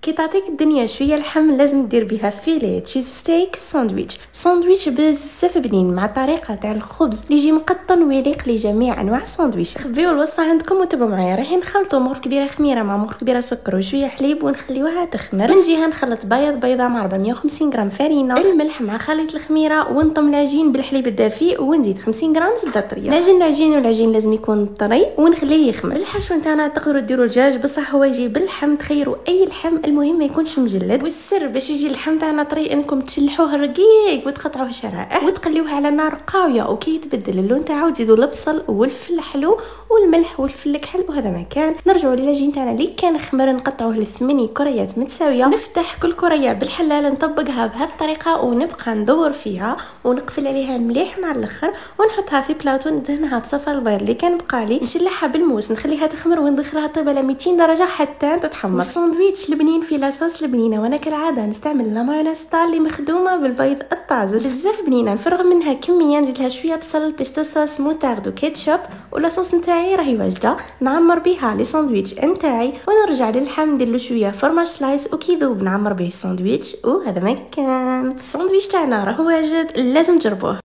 كي تعطيك الدنيا شويه لحم لازم دير بها فيليه تشيز ستيك ساندويتش بزاف بنين مع طريقه تاع الخبز اللي يجي مقطن ويليق لجميع انواع الساندويتش. خبيو الوصفه عندكم وتبعوا معايا. رايحين نخلطوا مغرف كبيره خميره مع مغرف كبيره سكر وشويه حليب ونخليوها تخمر. من جهه نخلط بيضه مع 450 غرام فرينه، الملح مع خليط الخميره، ونطم العجين بالحليب الدافئ ونزيد 50 غرام زبده طريه. والعجين لازم يكون طري ونخليه يخمر. الحشو نتاعنا تقدروا ديروا الدجاج بصح هو يجي باللحم، تخيروا اي لحم المهم ما يكونش مجلد. والسر باش يجي اللحم تاعنا طري انكم تشلحوه رقيق وتقطعوه شرائح وتقليوه على نار قاويه، وكي يتبدل اللون تاعو تزيدوا البصل والفلفل الحلو والملح والفلفل الكحل. وهذا ما كان. نرجعوا للعجين تاعنا اللي كان خمر نقطعوه ل8 كريات متساويه، نفتح كل كريه بالحلال نطبقها بهذه الطريقه ونبقى ندور فيها ونقفل عليها مليح مع الاخر ونحطها في بلاطو ندهنها بصفر البيض اللي كان بقى لي، نشلحها بالموس نخليها تخمر وندخلها طيب على 200 درجه حتى تتحمر. الساندويتش البنين في لاصوص البنينه، وانا كالعاده نستعمل لا مايونيز اللي مخدومه بالبيض الطازج بزاف بنينه. نفرغ منها كميه نزيد لها شويه بصل بيستو صوص موتارد وكيتشوب، ولاصوص نتاعي راهي واجده نعمر بها لي ساندويتش نتاعي ونرجع للحم ندير له شويه فرماج سلايس وكي يذوب نعمر به الساندويتش. وهذا ما كان الساندويتش تاعنا راه واجد، لازم تجربوه.